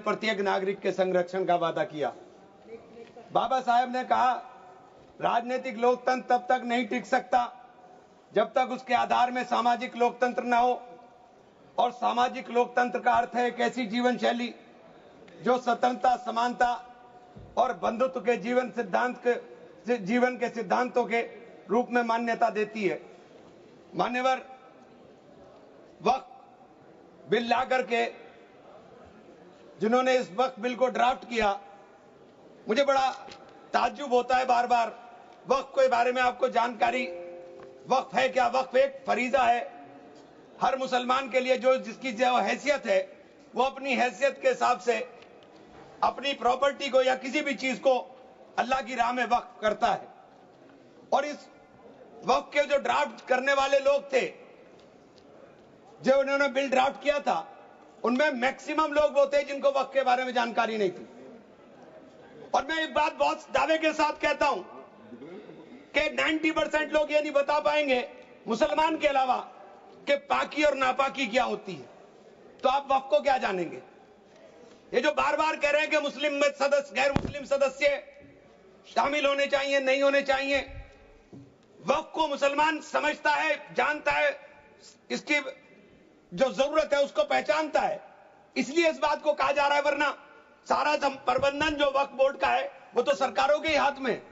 प्रत्येक नागरिक के संरक्षण का वादा किया। बाबा साहेब ने कहा, राजनीतिक लोकतंत्र तब तक नहीं टिक सकता जब तक उसके आधार में सामाजिक लोकतंत्र न हो। और सामाजिक लोकतंत्र का अर्थ है एक ऐसी जीवन शैली जो स्वतंत्रता, समानता और बंधुत्व के जीवन के सिद्धांतों के रूप में मान्यता देती है। मान्यवर, वक्फ बिल ला करके जिन्होंने इस वक्फ बिल को ड्राफ्ट किया, मुझे बड़ा ताज्जुब होता है बार बार। वक्फ के बारे में आपको जानकारी, वक्फ है क्या? वक्फ एक फरीजा है हर मुसलमान के लिए, जो जिसकी जो हैसियत है वो अपनी हैसियत के हिसाब से अपनी प्रॉपर्टी को या किसी भी चीज को अल्लाह की राह में वक्फ करता है। और इस वक्फ के जो ड्राफ्ट करने वाले लोग थे, जो उन्होंने बिल ड्राफ्ट किया था, उनमें मैक्सिमम लोग वो थे जिनको वक्फ के बारे में जानकारी नहीं थी। और मैं एक बात बहुत दावे के साथ कहता हूं कि 90% लोग ये नहीं बता पाएंगे मुसलमान के अलावा कि पाकी और नापाकी क्या होती है। तो आप वक्फ को क्या जानेंगे? ये जो बार बार कह रहे हैं कि मुस्लिम में सदस्य, गैर मुस्लिम सदस्य शामिल होने चाहिए, नहीं होने चाहिए, वक्फ को मुसलमान समझता है, जानता है, इसकी जो जरूरत है उसको पहचानता है, इसलिए इस बात को कहा जा रहा है। वरना सारा प्रबंधन जो वक्फ बोर्ड का है वो तो सरकारों के ही हाथ में है।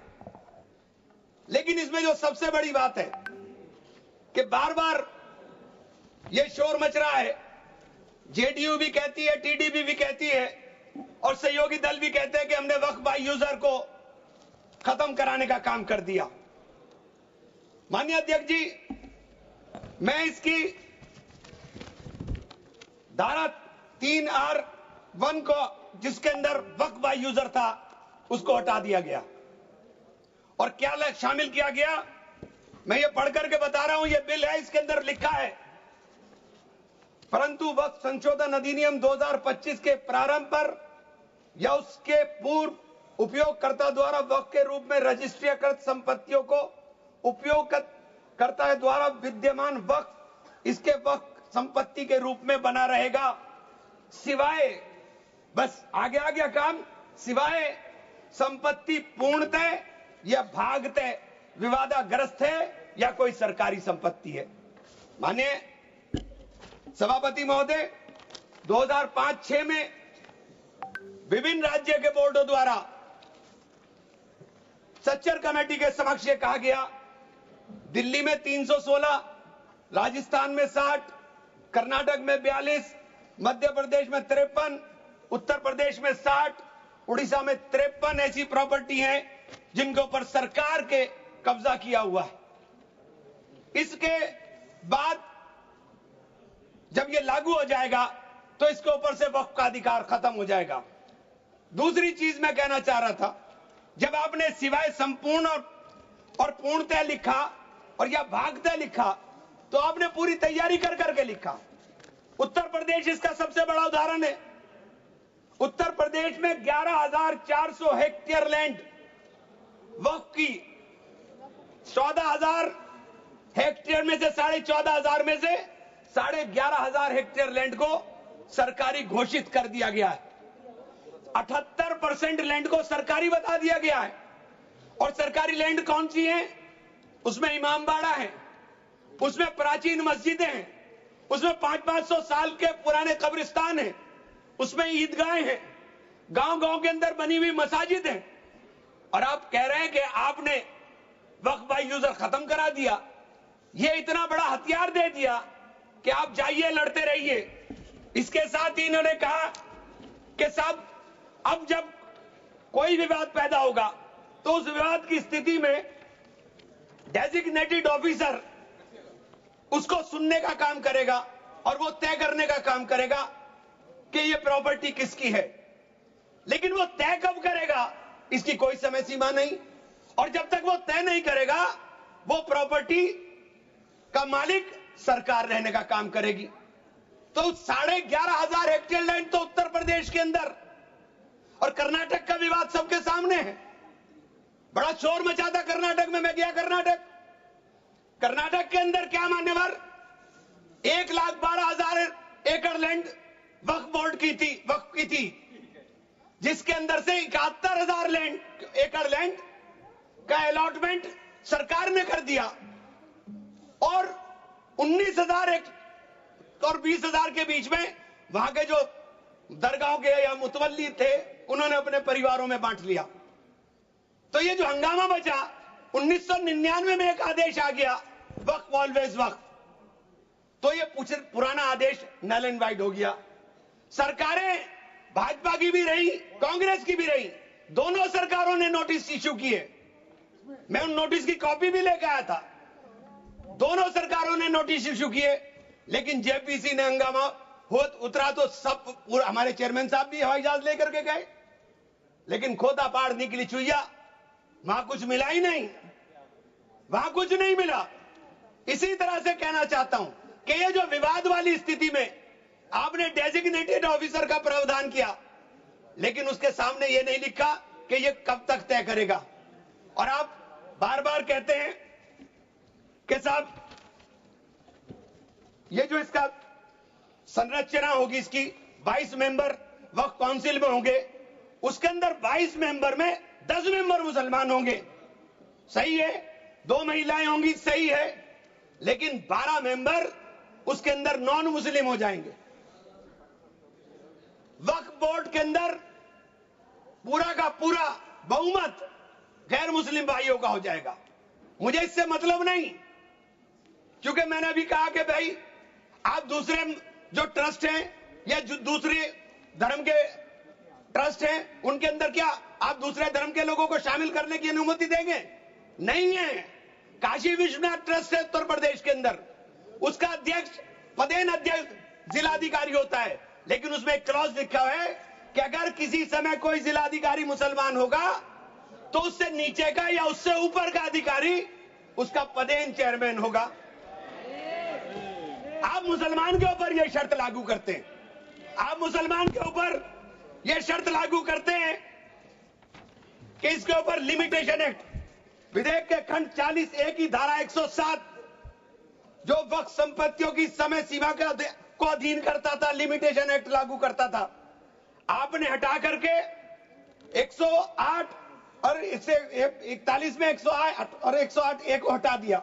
लेकिन इसमें जो सबसे बड़ी बात है कि बार बार ये शोर मच रहा है, जेडीयू भी कहती है, टीडीपी भी कहती है और सहयोगी दल भी कहते हैं कि हमने वक्फ बाय यूजर को खत्म कराने का काम कर दिया। माननीय अध्यक्ष जी, मैं इसकी धारा 3R1 को, जिसके अंदर वक्फ बाय यूजर था, उसको हटा दिया गया और क्या शामिल किया गया, मैं ये पढ़ करके बता रहा हूं। ये बिल है, इसके अंदर लिखा है, परंतु वक्फ संशोधन अधिनियम 2025 के प्रारंभ पर या उसके पूर्व उपयोगकर्ता द्वारा वक्फ के रूप में रजिस्ट्रीकृत संपत्तियों को उपयोगकर्ता द्वारा विद्यमान वक्फ इसके वक्फ संपत्ति के रूप में बना रहेगा, सिवाय, बस आगे आ गया काम, सिवाय संपत्ति पूर्णतः या भागतः विवादाग्रस्त है या कोई सरकारी संपत्ति है। माननीय सभापति महोदय, 2005-6 में विभिन्न राज्य के बोर्डों द्वारा सच्चर कमेटी के समक्ष ये कहा गया, दिल्ली में 316, राजस्थान में 60, कर्नाटक में 42, मध्य प्रदेश में 53, उत्तर प्रदेश में 60, उड़ीसा में 53 ऐसी प्रॉपर्टी हैं जिनके ऊपर सरकार के कब्जा किया हुआ है। इसके बाद जब ये लागू हो जाएगा तो इसके ऊपर से वक्फ का अधिकार खत्म हो जाएगा। दूसरी चीज मैं कहना चाह रहा था, जब आपने सिवाय संपूर्ण और पूर्णतः लिखा और या भागतः लिखा, तो आपने पूरी तैयारी कर करके लिखा। उत्तर प्रदेश इसका सबसे बड़ा उदाहरण है। उत्तर प्रदेश में 11,400 हेक्टेयर लैंड वक्फ की, 14,000 हेक्टेयर में से 14,500 में से 11,500 हेक्टेयर लैंड को सरकारी घोषित कर दिया गया है। 78% लैंड को सरकारी बता दिया गया है। और सरकारी लैंड कौन सी है? उसमें इमामबाड़ा है, उसमें प्राचीन मस्जिदें हैं, उसमें 500-500 साल के पुराने कब्रिस्तान हैं, उसमें ईदगाहें हैं, गांव-गांव के अंदर बनी हुई मसाजिद हैं। और आप कह रहे हैं कि आपने वक्फ बाय यूजर खत्म करा दिया। ये इतना बड़ा हथियार दे दिया कि आप जाइए, लड़ते रहिए। इसके साथ ही इन्होंने कहा कि साहब, अब जब कोई विवाद पैदा होगा तो उस विवाद की स्थिति में डेजिग्नेटेड ऑफिसर उसको सुनने का काम करेगा और वो तय करने का काम करेगा कि ये प्रॉपर्टी किसकी है। लेकिन वो तय कब करेगा, इसकी कोई समय सीमा नहीं। और जब तक वो तय नहीं करेगा, वो प्रॉपर्टी का मालिक सरकार रहने का काम करेगी। तो 11,500 हेक्टेयर लैंड तो उत्तर प्रदेश के अंदर, और कर्नाटक का विवाद सबके सामने है। बड़ा शोर मचा था कर्नाटक में, मैं गया कर्नाटक। कर्नाटक के अंदर क्या मान्यवर, 1,12,000 एकड़ लैंड वक्फ बोर्ड की थी, वक्फ की थी। जिसके अंदर से 71,000 एकड़ लैंड का अलॉटमेंट सरकार ने कर दिया और 19,000 और 20,000 के बीच में वहां के जो दरगाहों के या मुतवल्ली थे उन्होंने अपने परिवारों में बांट लिया। तो ये जो हंगामा बचा, 1999 में एक आदेश आ गया, वक्फ ऑलवेज वक्फ, तो ये पुराना आदेश नल एंड वाइड हो गया। सरकारें भाजपा की भी रही, कांग्रेस की भी रही, दोनों सरकारों ने नोटिस इश्यू किए। मैं उन नोटिस की कॉपी भी लेकर आया था। दोनों सरकारों ने नोटिस इश्यू किए, लेकिन जेपीसी ने हंगामा उतरा तो सब हमारे चेयरमैन साहब भी हवाई जहाज लेकर के गए, लेकिन खोदा पहाड़ निकली चुईया, वहां कुछ मिला ही नहीं, वहां कुछ नहीं मिला। इसी तरह से कहना चाहता हूं कि ये जो विवाद वाली स्थिति में आपने डेजिग्नेटेड ऑफिसर का प्रावधान किया, लेकिन उसके सामने ये नहीं लिखा कि ये कब तक तय करेगा। और आप बार बार कहते हैं कि साहब ये जो इसका संरचना होगी, इसकी 22 मेंबर वक्फ काउंसिल में होंगे, उसके अंदर 22 मेंबर में 10 मेंबर मुसलमान होंगे, सही है, 2 महिलाएं होंगी, सही है, लेकिन 12 मेंबर उसके अंदर नॉन मुस्लिम हो जाएंगे। वक्फ बोर्ड के अंदर पूरा का पूरा बहुमत गैर मुस्लिम भाइयों का हो जाएगा। मुझे इससे मतलब नहीं, क्योंकि मैंने अभी कहा कि भाई आप दूसरे जो ट्रस्ट हैं या जो दूसरे धर्म के ट्रस्ट हैं, उनके अंदर क्या आप दूसरे धर्म के लोगों को शामिल करने की अनुमति देंगे? नहीं है। काशी विश्वनाथ ट्रस्ट है उत्तर प्रदेश के अंदर, उसका अध्यक्ष पदेन अध्यक्ष जिलाधिकारी होता है, लेकिन उसमें एक क्लॉज लिखा हुआ है कि अगर किसी समय कोई जिलाधिकारी मुसलमान होगा तो उससे नीचे का या उससे ऊपर का अधिकारी उसका पदेन चेयरमैन होगा। आप मुसलमान के ऊपर यह शर्त लागू करते हैं, आप मुसलमान के ऊपर यह शर्त लागू करते हैं कि इसके ऊपर लिमिटेशन एक्ट, विधेयक के खंड 40A की धारा 107 जो वक्फ संपत्तियों की समय सीमा को अधीन करता था, लिमिटेशन एक्ट लागू करता था, आपने हटा करके 108 और इससे 41 में 108 और 108 एक को हटा दिया।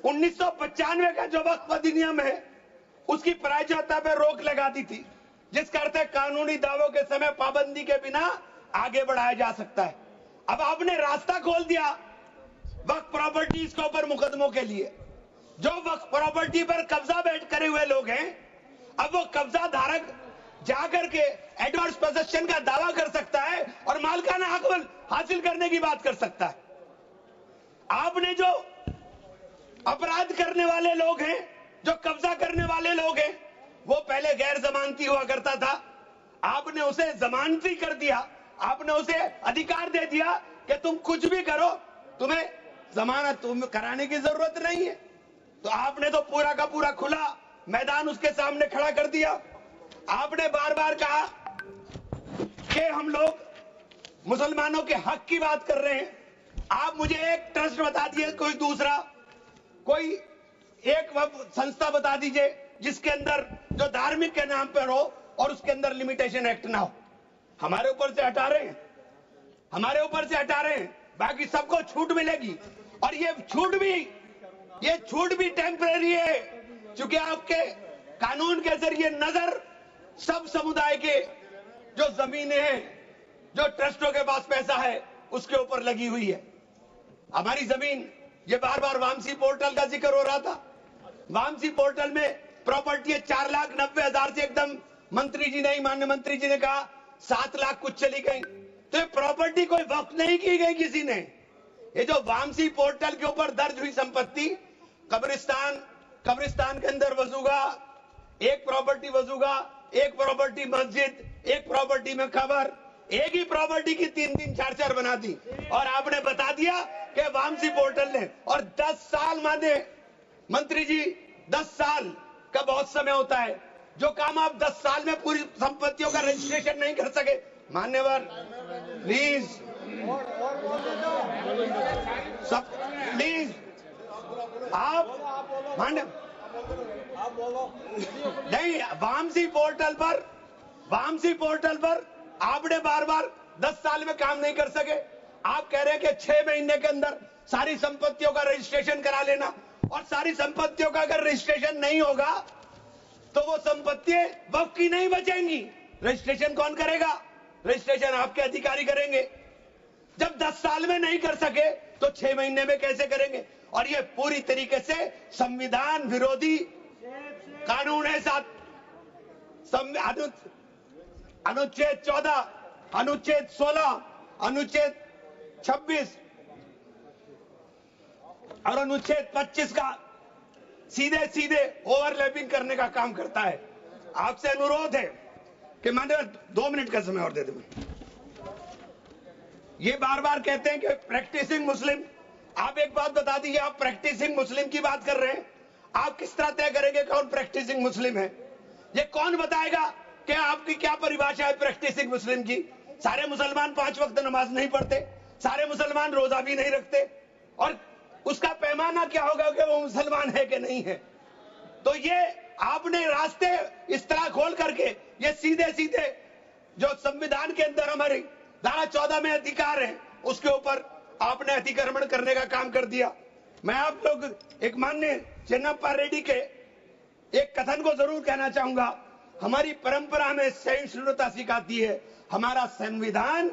1995 का जो वक्फ अधिनियम है उसकी प्रायज्यता पर रोक लगा दी थी, जिसका अर्थ है कानूनी दावों के समय पाबंदी के बिना आगे बढ़ाया जा सकता है। अब आपने रास्ता खोल दिया वक्फ प्रॉपर्टीज के ऊपर मुकदमों के लिए। जो वक्फ प्रॉपर्टी पर कब्जा बैठ करे हुए लोग हैं, अब वो कब्जा धारक जाकर के एडवर्स पोजेशन का दावा कर सकता है और मालिकाना हक हासिल करने की बात कर सकता है। आपने जो अपराध करने वाले लोग हैं, जो कब्जा करने वाले लोग हैं, वो पहले गैर जमानती हुआ करता था, आपने उसे जमानती कर दिया, आपने उसे अधिकार दे दिया कि तुम कुछ भी करो, तुम्हें जमानत कराने की जरूरत नहीं है। तो आपने तो पूरा का पूरा खुला मैदान उसके सामने खड़ा कर दिया। आपने बार बार कहा कि हम लोग मुसलमानों के हक की बात कर रहे हैं। आप मुझे एक ट्रस्ट बता दिए, कोई दूसरा, कोई एक संस्था बता दीजिए जिसके अंदर जो धार्मिक के नाम पर हो और उसके अंदर लिमिटेशन एक्ट ना हो। हमारे ऊपर से हटा रहे हैं, हमारे ऊपर से हटा रहे हैं, बाकी सबको छूट मिलेगी। और ये छूट भी टेम्परेरी है, क्योंकि आपके कानून के जरिए नजर सब समुदाय के जो जमीनें हैं, जो ट्रस्टों के पास पैसा है, उसके ऊपर लगी हुई है। हमारी जमीन, ये बार बार वामसी पोर्टल का जिक्र हो रहा था, वामसी पोर्टल में प्रॉपर्टी 4,90,000 से एकदम मंत्री जी ने, माननीय मंत्री जी ने कहा 7 लाख कुछ चली गई। तो ये प्रॉपर्टी कोई वक्त नहीं की गई किसी ने। ये जो वामसी पोर्टल के ऊपर दर्ज हुई संपत्ति, कब्रिस्तान के अंदर वसूगा, एक प्रॉपर्टी वसूगा, एक प्रॉपर्टी मस्जिद, एक प्रॉपर्टी में खबर, एक ही प्रॉपर्टी की 3-3 4-4 बना दी और आपने बता दिया कि वामसी पोर्टल ने। और 10 साल माने मंत्री जी, 10 साल का बहुत समय होता है। जो काम आप 10 साल में पूरी संपत्तियों का रजिस्ट्रेशन नहीं कर सके, मान्यवर प्लीज सब प्लीज आप मान्य नहीं, वामसी पोर्टल पर आपने बार बार 10 साल में काम नहीं कर सके। आप कह रहे हैं कि 6 महीने के अंदर सारी संपत्तियों का रजिस्ट्रेशन करा लेना, और सारी संपत्तियों का अगर रजिस्ट्रेशन नहीं होगा तो वो संपत्तियां वक्फ की नहीं बचेंगी। रजिस्ट्रेशन कौन करेगा? रजिस्ट्रेशन आपके अधिकारी करेंगे। जब 10 साल में नहीं कर सके तो 6 महीने में कैसे करेंगे? और ये पूरी तरीके से संविधान विरोधी कानून है। साथ अनुच्छेद 14, अनुच्छेद 16, अनुच्छेद 26 और अनुच्छेद 25 का सीधे सीधे ओवरलैपिंग करने का काम करता है। आपसे अनुरोध है कि माननीय 2 मिनट का समय और दे दें। ये बार बार कहते हैं कि प्रैक्टिसिंग मुस्लिम। आप एक बात बता दीजिए, आप प्रैक्टिसिंग मुस्लिम की बात कर रहे हैं, आप किस तरह तय करेंगे कौन प्रैक्टिसिंग मुस्लिम है? ये कौन बताएगा कि आपकी क्या परिभाषा है प्रैक्टिसिंग मुस्लिम की? सारे मुसलमान 5 वक्त नमाज नहीं पढ़ते, सारे मुसलमान रोजा भी नहीं रखते, और उसका पैमाना क्या होगा कि वो मुसलमान है कि नहीं है? तो ये आपने रास्ते इस तरह खोल करके ये सीधे सीधे जो संविधान के अंदर हमारी धारा 14 में अधिकार है उसके ऊपर आपने अतिक्रमण करने का काम कर दिया। मैं आप लोग एक माननीय चेन्नप्पा रेड्डी के एक कथन को जरूर कहना चाहूंगा। हमारी परंपरा में सहिष्णुता सिखाती है, हमारा संविधान,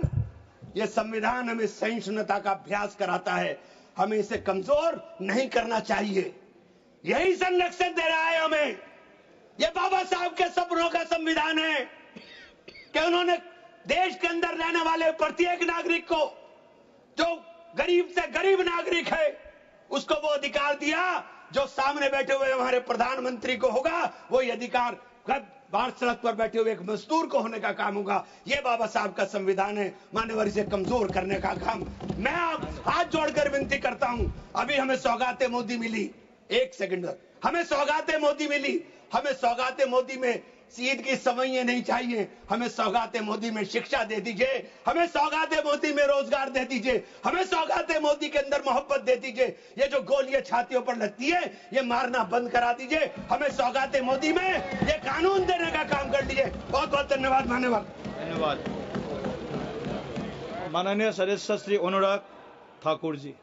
ये संविधान हमें सहिष्णुता का अभ्यास कराता है, हमें इसे कमजोर नहीं करना चाहिए। यही संरक्षण दे रहा है हमें। ये बाबा साहब के सपनों का संविधान है कि उन्होंने देश के अंदर रहने वाले प्रत्येक नागरिक को, जो गरीब से गरीब नागरिक है, उसको वो अधिकार दिया जो सामने बैठे हुए हमारे प्रधानमंत्री को होगा। वो ये अधिकार बाहर सड़क पर बैठे हुए एक मजदूर को होने का काम होगा। ये बाबा साहब का संविधान है। मान्यवर, इसे कमजोर करने का काम मैं आप हाथ जोड़कर विनती करता हूं। अभी हमें सौगाते मोदी मिली, एक सेकंड, हमें सौगाते मोदी मिली। हमें सौगाते मोदी में ईद की सवैयां नहीं चाहिए, हमें सौगाते मोदी में शिक्षा दे दीजिए, हमें सौगाते मोदी में रोजगार दे दीजिए, हमें सौगाते मोदी के अंदर मोहब्बत दे दीजिए। ये जो गोलियां छातियों पर लगती है ये मारना बंद करा दीजिए। हमें सौगाते मोदी में ये कानून देने का काम कर दीजिए। बहुत बहुत धन्यवाद। धन्यवाद। माननीय सदस्य श्री अनुराग ठाकुर जी।